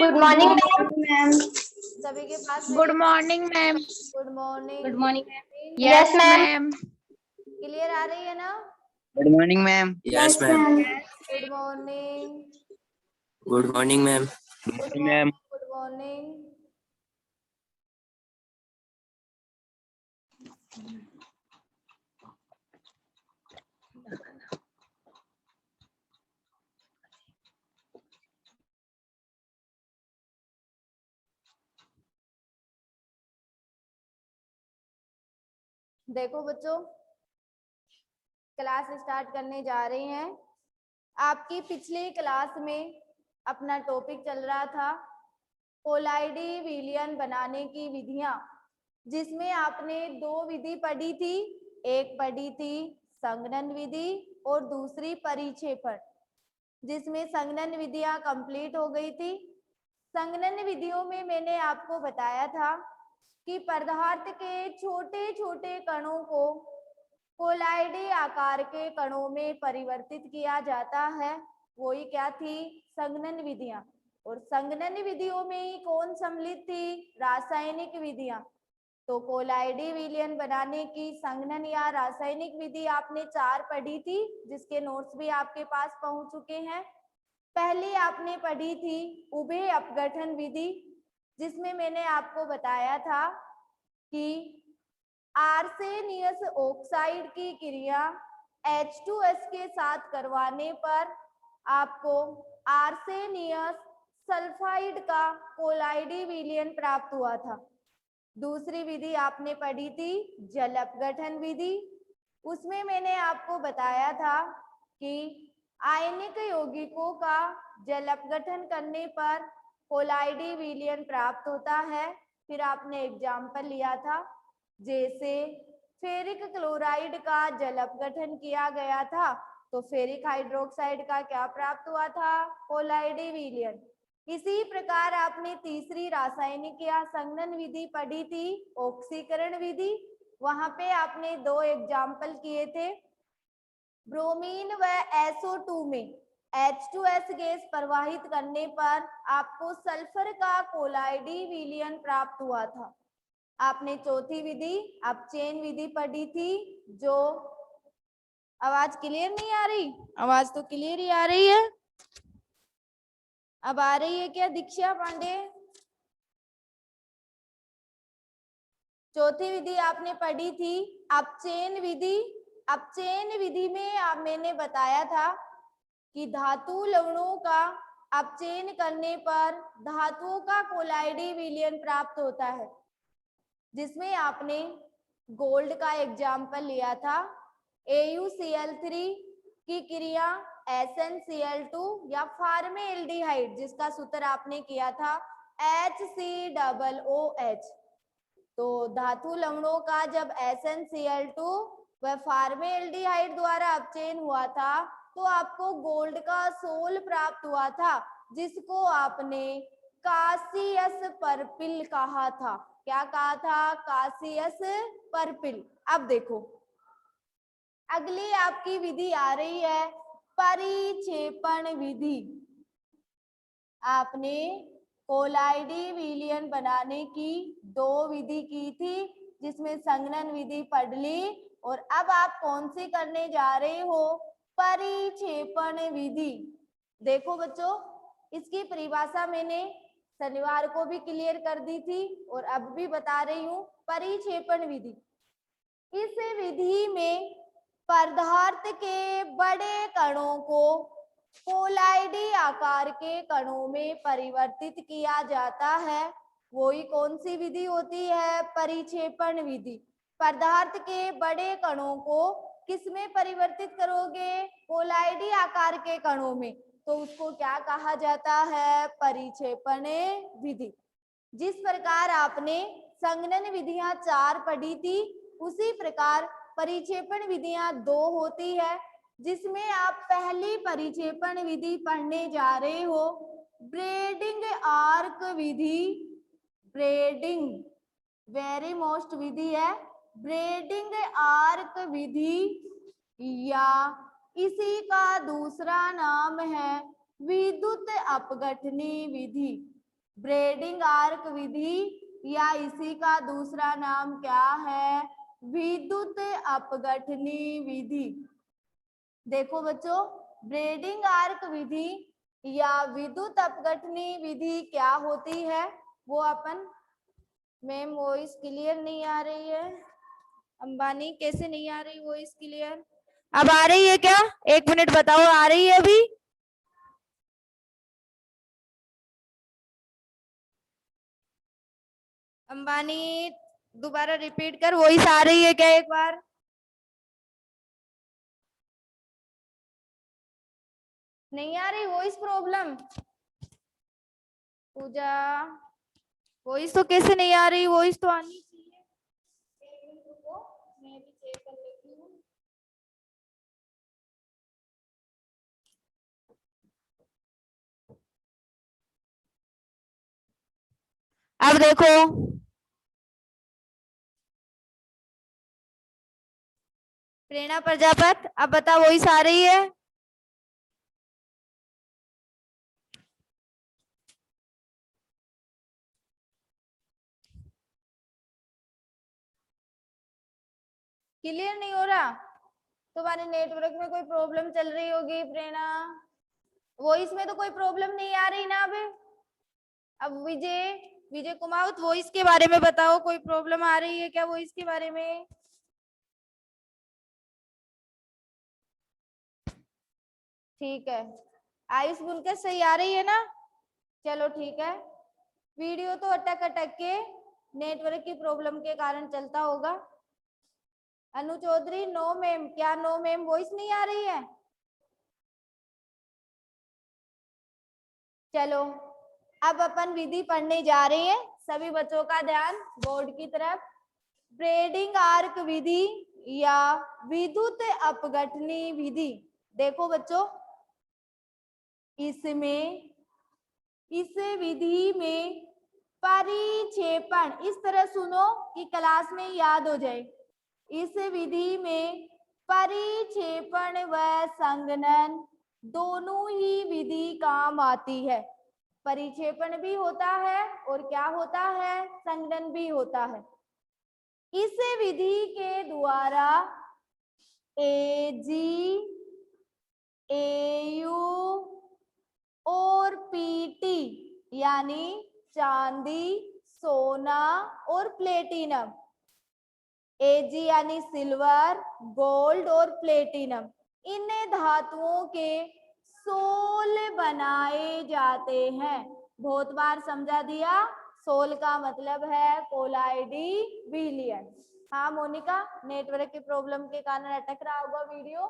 Good morning ma'am. सभी के पास good morning ma'am. Good morning. Good morning yes ma'am. Clear आ रही है ना? Good morning ma'am. Yes ma'am. Good morning. Good morning ma'am. Good morning ma'am. Good morning. देखो बच्चों, class start करने जा रही हैं। आपकी पिछली क्लास में अपना टॉपिक चल रहा था कोलाइडी विलियन बनाने की विधियां, जिसमें आपने दो विधि पढ़ी थी। एक पढ़ी थी संघनन विधि और दूसरी परिक्षेपण, जिसमें संघनन विधियां कंप्लीट हो गई थी। संघनन विधियों में मैंने आपको बताया था कि पदार्थ के छोटे छोटे कणों को कोलाइडी आकार के कणों में परिवर्तित किया जाता है। वही क्या थी? संघनन विधियां। और संघनन विधियों में ही कौन सम्मिलित थी? रासायनिक विधियां। तो कोलाइडी विलयन बनाने की संघनन या रासायनिक विधि आपने 4 पढ़ी थी, जिसके नोट्स भी आपके पास पहुंच चुके हैं। पहली आपने पढ़ी थी उभय अपघटन विधि, जिसमें मैंने आपको बताया था कि आर्सेनियस ऑक्साइड की क्रिया H2S के साथ करवाने पर आपको आर्सेनियस सल्फाइड का कोलाइडी विलयन प्राप्त हुआ था। दूसरी विधि आपने पढ़ी थी जल अपघटन विधि। उसमें मैंने आपको बताया था कि आयनिक यौगिकों का जल अपघटन करने पर कोलाइडी विलयन प्राप्त होता है। फिर आपने एग्जाम्पल लिया था, जैसे फेरिक क्लोराइड का जल अपघटन किया गया था तो फेरिक हाइड्रोक्साइड का क्या प्राप्त हुआ था? कोलाइडी विलयन। इसी प्रकार आपने तीसरी रासायनिक या संघनन विधि पढ़ी थी ऑक्सीकरण विधि। वहां पे आपने 2 एग्जाम्पल किए थे। ब्रोमीन व SO2 में H2S गैस प्रवाहित करने पर आपको सल्फर का कोलाइडी विलयन प्राप्त हुआ था। आपने चौथी विधि अपचयन विधि पढ़ी थी। जो आवाज क्लियर नहीं आ रही? आवाज तो क्लियर ही आ रही है। अब आ रही है क्या दीक्षा पांडे? चौथी विधि आपने पढ़ी थी अपचयन विधि। अपचयन विधि में मैंने बताया था कि धातु लवणों का अपचयन करने पर धातुओं का कोलाइडी विलयन प्राप्त होता है, जिसमें आपने गोल्ड का एग्जाम्पल लिया था। AuCl3 की क्रिया SnCl2 या फार्मेल्डिहाइड, जिसका सूत्र आपने किया था HCOOH। तो धातु लवणों का जब SnCl2 व फार्मेल्डिहाइड द्वारा अपचयन हुआ था तो आपको गोल्ड का सोल प्राप्त हुआ था, जिसको आपने कासियस पर्पिल कहा था। क्या कहा था? कासियस पर्पिल। अब देखो, अगली आपकी विधि आ रही है परिक्षेपण विधि। आपने कोलाइडी विलयन बनाने की 2 विधि की थी, जिसमें संघनन विधि पढ़ ली। और अब आप कौन सी करने जा रहे हो? परिक्षेपण विधि। देखो बच्चों, इसकी परिभाषा मैंने शनिवार को भी क्लियर कर दी थी और अब भी बता रही हूँ। परिक्षेपण विधि, इस विधि में पदार्थ के बड़े कणों को कोलाइडी आकार के कणों में परिवर्तित किया जाता है। वही कौन सी विधि होती है? परिक्षेपण विधि। पदार्थ के बड़े कणों को किस में परिवर्तित करोगे? कोलाइडी आकार के कणों में, तो उसको क्या कहा जाता है? परिक्षेपण विधि। जिस प्रकार आपने संघनन विधियां 4 पढ़ी थी, उसी प्रकार परिक्षेपण विधियां 2 होती है, जिसमें आप पहली परिक्षेपण विधि पढ़ने जा रहे हो ब्रेडिंग आर्क विधि। ब्रेडिंग वेरी मोस्ट विधि है, ब्रेडिंग आर्क विधि, या इसी का दूसरा नाम है विद्युत अपघटनी विधि। ब्रेडिंग आर्क विधि या इसी का दूसरा नाम क्या है? विद्युत अपघटनी विधि। देखो बच्चों, ब्रेडिंग आर्क विधि या विद्युत अपघटनी विधि क्या होती है वो अपन। मैम वॉइस क्लियर नहीं आ रही है। अंबानी कैसे नहीं आ रही वॉइस क्लियर? अब आ रही है क्या? 1 मिनट बताओ, आ रही है अभी? अंबानी दोबारा रिपीट कर, वॉइस आ रही है क्या एक बार? नहीं आ रही वॉइस प्रॉब्लम? पूजा वॉइस तो कैसे नहीं आ रही? वॉइस तो आनी चाहिए। एक मिनट रुको, मैं भी चेक कर लेती हूँ। अब देखो, प्रेरणा प्रजापत अब बता, वॉइस आ रही है? क्लियर नहीं हो रहा? तुम्हारे नेटवर्क में कोई प्रॉब्लम चल रही होगी प्रेरणा। वॉइस में तो कोई प्रॉब्लम नहीं आ रही ना अब विजय विजय कुमार वॉइस के बारे में बताओ, कोई प्रॉब्लम आ रही है क्या वॉइस के बारे में? ठीक है, आयुष बुनकर सही आ रही है ना? चलो ठीक है। वीडियो तो अटक अटक के नेटवर्क की प्रॉब्लम के कारण चलता होगा। अनु चौधरी नो मैम। क्या नो मैम, वॉइस नहीं आ रही है? चलो अब अपन विधि पढ़ने जा रहे हैं। सभी बच्चों का ध्यान बोर्ड की तरफ। ब्रेडिंग आर्क विधि या विद्युत अपघटनी विधि। देखो बच्चों, इसमें इस विधि में परिक्षेपण, इस तरह सुनो कि क्लास में याद हो जाए। इस विधि में परिक्षेपण व संघनन दोनों ही विधि काम आती है। परिक्षेपण भी होता है और क्या होता है, संघनन भी होता है। इस विधि के द्वारा एजी, एयू और पीटी यानी चांदी, सोना और प्लेटिनम, एजी यानी सिल्वर, गोल्ड और प्लेटिनम, इन धातुओं के सोल बनाए जाते हैं। बहुत बार समझा दिया, सोल का मतलब है कोलाइडी विलियन। हाँ मोनिका, नेटवर्क की प्रॉब्लम के कारण अटक रहा होगा वीडियो।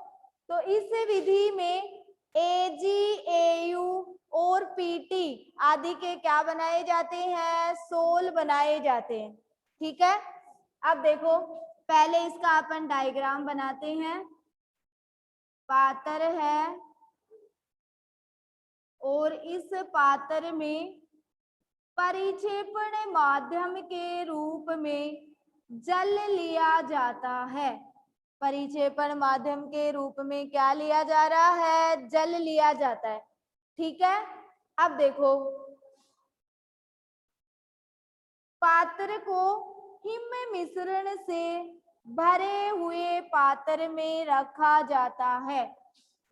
तो इस विधि में एजी, एयू और पीटी आदि के क्या बनाए जाते हैं? सोल बनाए जाते हैं। ठीक है, अब देखो पहले इसका अपन डायग्राम बनाते हैं। पात्र है और इस पात्र में परिक्षेपण माध्यम के रूप में जल लिया जाता है। परिक्षेपण माध्यम के रूप में क्या लिया जा रहा है? जल लिया जाता है। ठीक है, अब देखो पात्र को हिम मिश्रण से भरे हुए पात्र में रखा जाता है।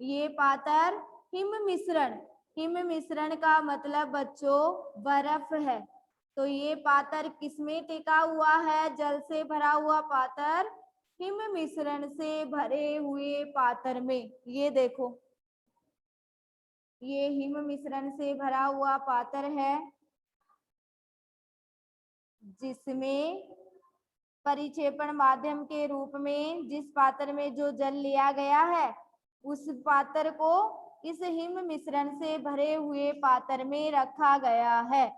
ये पात्र हिम मिश्रण का मतलब बच्चों बर्फ है। तो ये पात्र किसमें टिका हुआ है? जल से भरा हुआ पात्र हिम मिश्रण से भरे हुए पात्र में। ये देखो, ये हिम मिश्रण से भरा हुआ पात्र है जिसमें परिक्षेपण माध्यम के रूप में जिस पात्र में जो जल लिया गया है उस पात्र को इस हिम मिश्रण से भरे हुए पात्र में रखा गया है।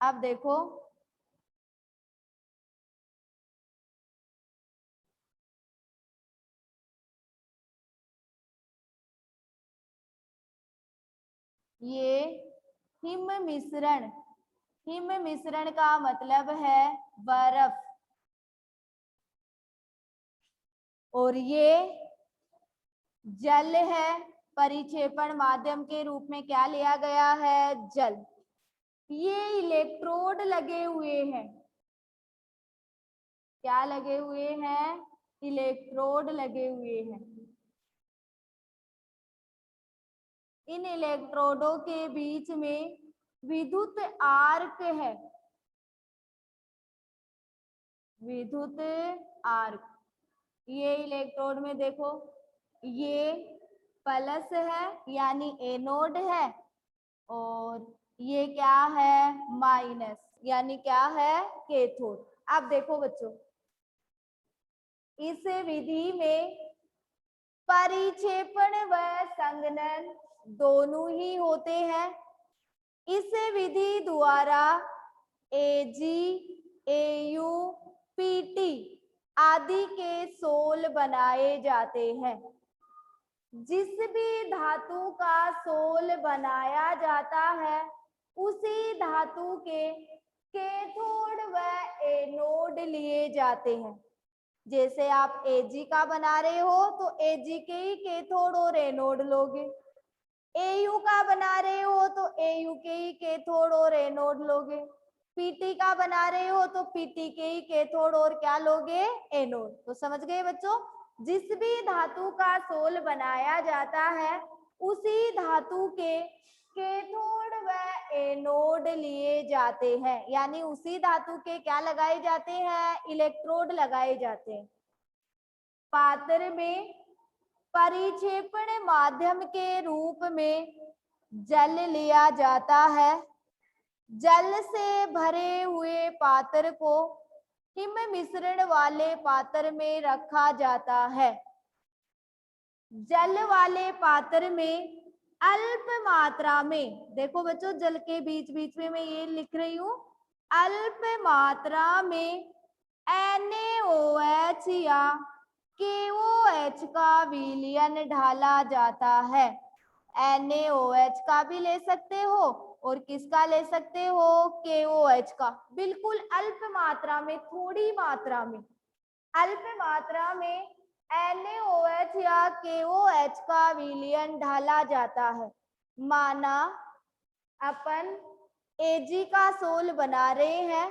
अब देखो ये हिम मिश्रण का मतलब है बर्फ, और ये जल है। परिक्षेपण माध्यम के रूप में क्या लिया गया है? जल। ये इलेक्ट्रोड लगे हुए हैं, क्या लगे हुए हैं? इलेक्ट्रोड लगे हुए हैं। इन इलेक्ट्रोडों के बीच में विद्युत आर्क है, विद्युत आर्क। ये इलेक्ट्रोड में देखो, ये प्लस है यानी एनोड है, और ये क्या है? माइनस यानी क्या है? कैथोड। अब देखो बच्चों, इस विधि में परिक्षेपण व संघनन दोनों ही होते हैं। इस विधि द्वारा एजी, एयू, पीटी आदि के सोल बनाए जाते हैं। जिस भी धातु का सोल बनाया जाता है उसी धातु के कैथोड व एनोड लिए जाते हैं। जैसे आप एजी का बना रहे हो तो एजी के ही कैथोड और एनोड लोगे, एयू का बना रहे हो तो एयू के ही कैथोड और एनोड लोगे, पीटी का बना रहे हो तो पीटी के ही कैथोड और क्या लोगे? एनोड। तो समझ गए बच्चों, जिस भी धातु का सोल बनाया जाता है उसी धातु के कैथोड व एनोड लिए जाते हैं, यानी उसी धातु के क्या लगाए जाते हैं? इलेक्ट्रोड लगाए जाते हैं। पात्र में परिक्षेपण माध्यम के रूप में जल लिया जाता है। जल से भरे हुए पात्र को हिम मिश्रण वाले पात्र में रखा जाता है। जल वाले पात्र में अल्प मात्रा में, देखो बच्चों जल के बीच बीच में मैं ये लिख रही हूं, अल्प मात्रा में NaOH या KOH का विलयन ढाला जाता है। NaOH का भी ले सकते हो और किसका ले सकते हो? KOH का। बिल्कुल अल्प मात्रा में, थोड़ी मात्रा में, अल्प मात्रा में NaOH या KOH का विलयन ढाला जाता है। माना अपन Ag का सोल बना रहे हैं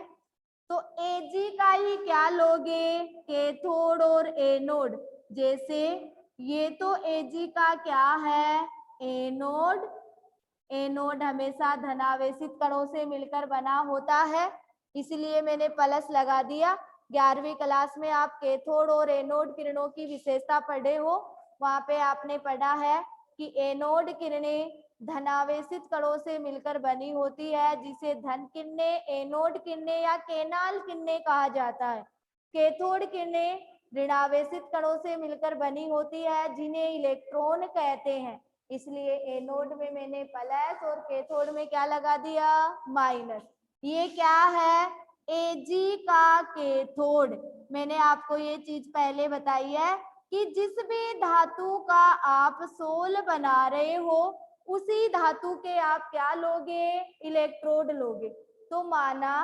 तो Ag का ही क्या लोगे? कैथोड और एनोड। जैसे ये तो Ag का क्या है? एनोड। एनोड हमेशा धनावेशित कणों से मिलकर बना होता है, इसलिए मैंने प्लस लगा दिया। 11वीं क्लास में आप कैथोड और एनोड किरणों की विशेषता पढ़े हो, वहां पे आपने पढ़ा है कि एनोड किरणें धनावेशित कणों से मिलकर बनी होती है, जिसे धन किरणें, एनोड किरणें या केनाल किरणें कहा जाता है। कैथोड किरणें ऋणावेशित कणों से मिलकर बनी होती है, जिन्हें इलेक्ट्रॉन कहते हैं। इसलिए एनोड में मैंने प्लस और कैथोड में क्या लगा दिया? माइनस। ये क्या है? Ag का कैथोड। मैंने आपको ये चीज पहले बताई है कि जिस भी धातु का आप सोल बना रहे हो उसी धातु के आप क्या लोगे? इलेक्ट्रोड लोगे। तो माना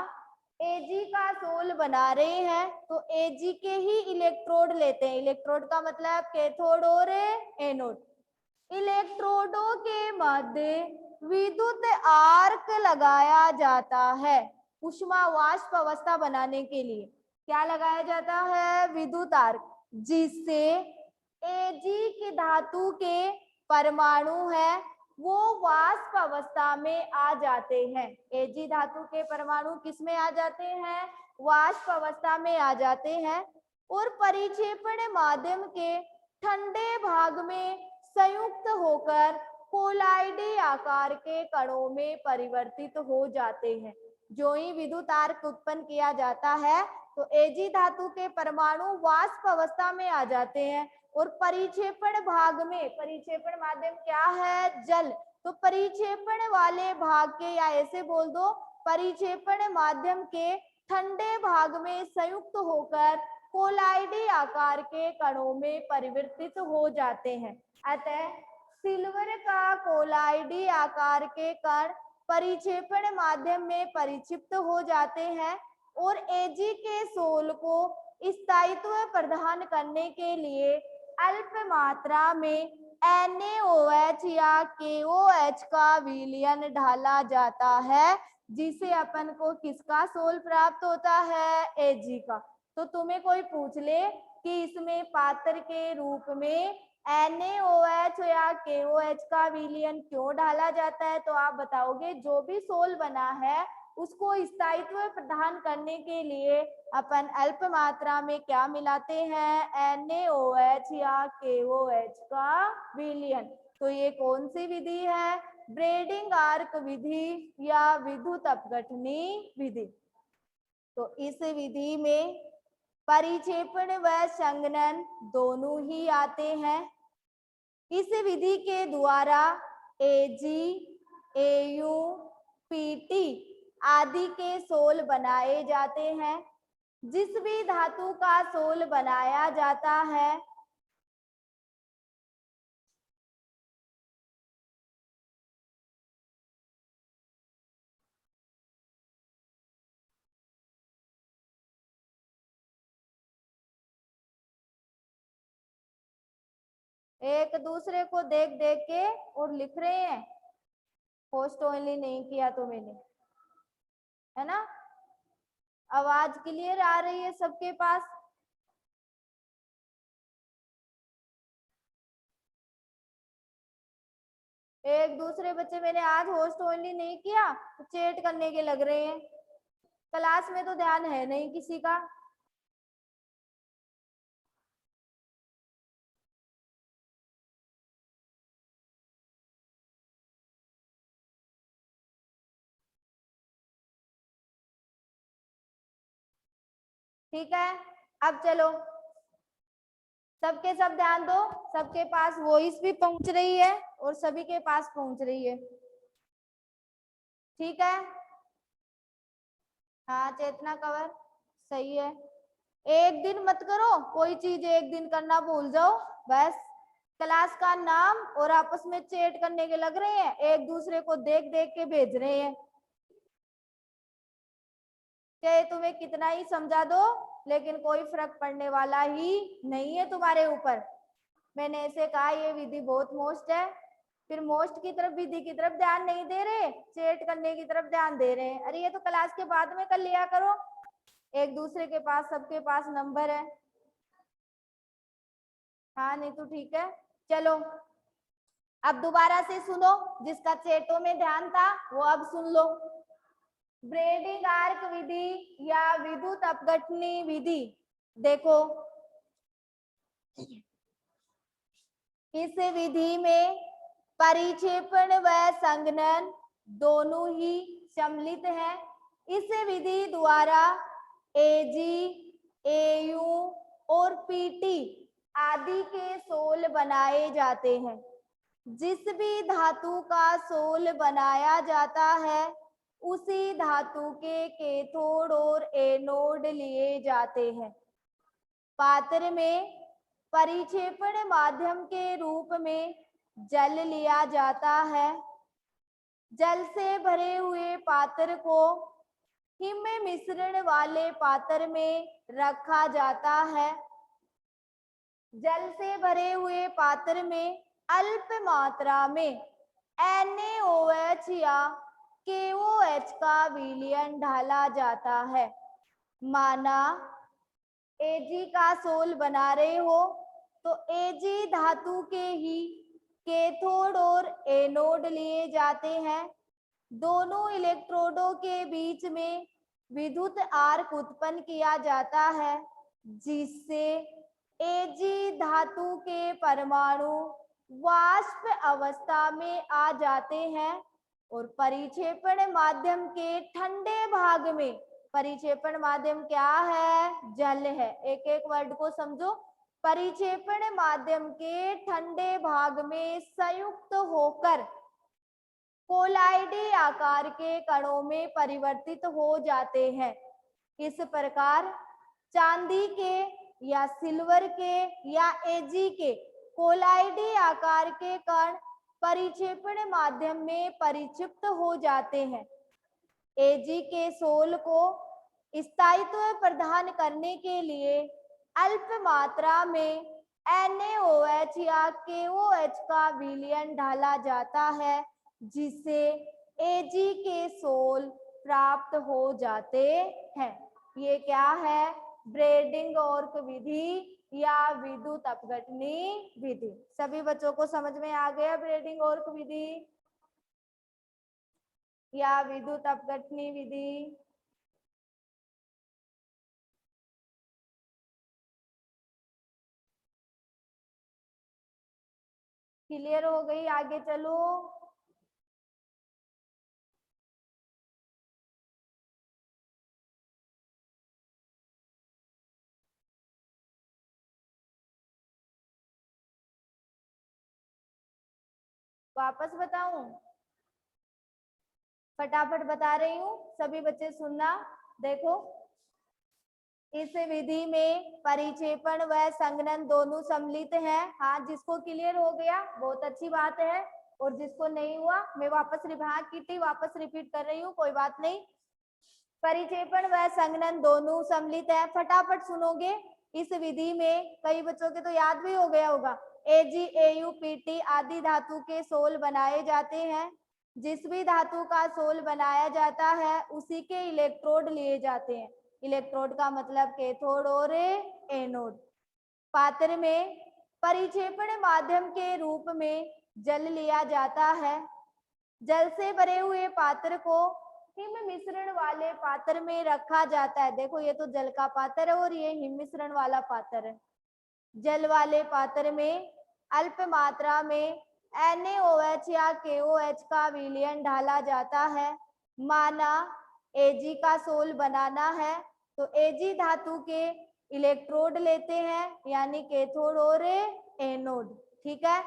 Ag का सोल बना रहे हैं तो Ag के ही इलेक्ट्रोड लेते हैं। इलेक्ट्रोड का मतलब कैथोड और एनोड। इलेक्ट्रोडों के मध्य विद्युत आर्क लगाया जाता है उष्मा वाष्प अवस्था बनाने के लिए। क्या लगाया जाता है? विद्युत आर्क, जिससे Ag की धातु के परमाणु है वो वाष्प अवस्था में आ जाते हैं। Ag धातु के परमाणु किस में आ जाते हैं? वाष्प अवस्था में आ जाते हैं और परिक्षेपण माध्यम के ठंडे भाग में संयुक्त होकर कोलाइडी आकार के कणों में परिवर्तित हो जाते हैं। जो ही विद्युत आर्क उत्पन्न किया जाता है तो Ag धातु के परमाणु वाष्प अवस्था में आ जाते हैं और परिक्षेपण भाग में, परिक्षेपण माध्यम क्या है? जल। तो परिक्षेपण वाले भाग के, या ऐसे बोल दो, परिक्षेपण माध्यम के ठंडे भाग में संयुक्त होकर कोलाइडी आकार के कणों में परिवर्तित हो जाते हैं। अतः सिल्वर का कोलाइडी आकार के कण परिक्षेपण माध्यम में परिक्षिप्त हो जाते हैं और Ag के सोल को स्थायित्व प्रदान करने के लिए अल्प मात्रा में NaOH या KOH का विलयन ढाला जाता है, जिसे अपन को किसका सोल प्राप्त होता है? Ag का। तो तुम्हें कोई पूछ ले कि इसमें पात्र के रूप में NaOH या KOH का विलयन क्यों ढाला जाता है, तो आप बताओगे जो भी सोल बना है उसको स्थायित्व प्रदान करने के लिए अपन अल्प मात्रा में क्या मिलाते हैं? NaOH या KOH का विलयन। तो ये कौन सी विधि है? ब्रेडिंग आर्क विधि या विद्युत अपघटनी विधि। तो इस विधि में परिक्षेपण व संघनन दोनों ही आते हैं। इस विधि के द्वारा Ag, Au, Pt आदि के सोल बनाए जाते हैं। जिस भी धातु का सोल बनाया जाता है एक दूसरे को देख देख के और लिख रहे हैं, पोस्ट ओनली नहीं किया तो मैंने, है ना? आवाज क्लियर आ रही है सबके पास? एक दूसरे बच्चे मैंने आज होस्ट ओनली नहीं किया तो चैट करने के लग रहे हैं। क्लास में तो ध्यान है नहीं किसी का। ठीक है, अब चलो सबके सब ध्यान दो, सबके पास वॉइस भी पहुंच रही है और सभी के पास पहुंच रही है। ठीक है, हाँ चेतना कवर सही है। एक दिन मत करो, कोई चीज एक दिन करना भूल जाओ बस। क्लास का नाम और आपस में चैट करने के लग रहे हैं, एक दूसरे को देख देख के भेज रहे हैं। चाहे तुम्हें कितना ही समझा दो लेकिन कोई फर्क पड़ने वाला ही नहीं है तुम्हारे ऊपर। मैंने ऐसे कहा ये विधि बहुत मोस्ट है, फिर मोस्ट की तरफ विधि की तरफ ध्यान नहीं दे रहे, चैट करने की तरफ ध्यान दे रहे हैं। अरे ये तो क्लास के बाद में कर लिया करो, एक दूसरे के पास सबके पास नंबर है। हाँ नहीं तो ठीक है, चलो अब दोबारा से सुनो, जिसका चैटों में ध्यान था वो अब सुन लो। ब्रेडिंग आर्क विधि या विद्युत अपघटनी विधि, देखो इस विधि में परिक्षेपण व संघनन दोनों ही सम्मिलित हैं। इस विधि द्वारा Ag, Au और Pt आदि के सोल बनाए जाते हैं। जिस भी धातु का सोल बनाया जाता है उसी धातु के कैथोड और एनोड लिए जाते हैं। पात्र में परिक्षेपण माध्यम के रूप में जल लिया जाता है। जल से भरे हुए पात्र को हिम मिश्रण वाले पात्र में रखा जाता है। जल से भरे हुए पात्र में अल्प मात्रा में NaOH या KOH का विलयन ढाला जाता है। माना Ag का सोल बना रहे हो तो Ag धातु के ही कैथोड और एनोड लिए जाते हैं। दोनों इलेक्ट्रोडों के बीच में विद्युत आर्क उत्पन्न किया जाता है, जिससे Ag धातु के परमाणु वाष्प अवस्था में आ जाते हैं और परिक्षेपण माध्यम के ठंडे भाग में, परिक्षेपण माध्यम क्या है? जल है। एक एक वर्ड को समझो। परिक्षेपण माध्यम के ठंडे भाग में संयुक्त होकर कोलाइडी आकार के कणों में परिवर्तित हो जाते हैं। इस प्रकार चांदी के या सिल्वर के या Ag के कोलाइडी आकार के कण परिक्षेपण माध्यम में परिक्षिप्त हो जाते हैं। Ag के सोल को स्थायित्व प्रदान करने के लिए अल्प मात्रा में NaOH या KOH का विलयन ढाला जाता है, जिससे Ag के सोल प्राप्त हो जाते हैं। ये क्या है? ब्रेडिंग-ओर्क विधि या विद्युत अपघटनी विधि। सभी बच्चों को समझ में आ गया ब्रेडिंग-ओर्क विधि या विद्युत अपघटनी विधि? क्लियर हो गई? आगे चलो। वापस बताऊं? फटाफट बता रही हूँ, सभी बच्चे सुनना। देखो, इस विधि में परिक्षेपण व संघनन दोनों सम्मिलित हैं। हाँ, जिसको क्लियर हो गया बहुत अच्छी बात है, और जिसको नहीं हुआ मैं वापस रिपीट कर रही हूँ, कोई बात नहीं। परिक्षेपण व संघनन दोनों सम्मिलित है। फटाफट सुनोगे। इस विधि में कई बच्चों के तो याद भी हो गया होगा, Ag, Au, Pt आदि धातु के सोल बनाए जाते हैं। जिस भी धातु का सोल बनाया जाता है उसी के इलेक्ट्रोड लिए जाते हैं। इलेक्ट्रोड का मतलब कैथोड और एनोड। पात्र में परिक्षेपण माध्यम के रूप में जल लिया जाता है। जल से भरे हुए पात्र को हिम मिश्रण वाले पात्र में रखा जाता है। देखो, ये तो जल का पात्र है और ये हिम मिश्रण वाला पात्र है। जल वाले पात्र में अल्प मात्रा में NaOH या KOH का विलयन ढाला जाता है। माना Ag का सोल बनाना है तो Ag धातु के इलेक्ट्रोड लेते हैं, यानी कैथोड और एनोड। ठीक है।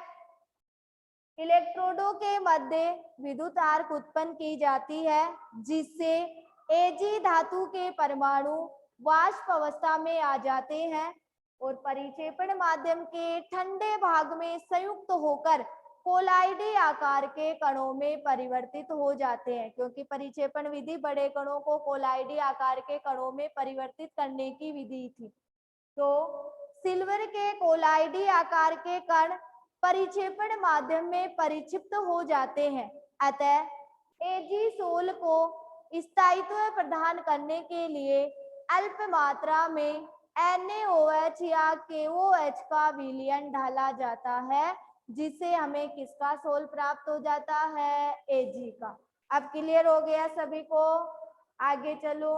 इलेक्ट्रोडों के मध्य विद्युत आर्क उत्पन्न की जाती है, जिससे Ag धातु के परमाणु वाष्प अवस्था में आ जाते हैं और परिक्षेपण माध्यम के ठंडे भाग में संयुक्त होकर कोलाइडी आकार के कणों में परिवर्तित हो जाते हैं। क्योंकि परिक्षेपण विधि बड़े कणों को कोलाइडी आकार के कणों में परिवर्तित करने की विधि थी। तो सिल्वर के कोलाइडी आकार के कण परिक्षेपण माध्यम में परिक्षिप्त हो जाते हैं। अतः Ag सोल को स्थायित्व प्रदान करने के लिए अल्प मात्रा में NaOH या KOH का विलयन ढाला जाता है, जिससे हमें किसका सोल प्राप्त हो जाता है? Ag का। अब क्लियर हो गया सभी को? आगे चलो।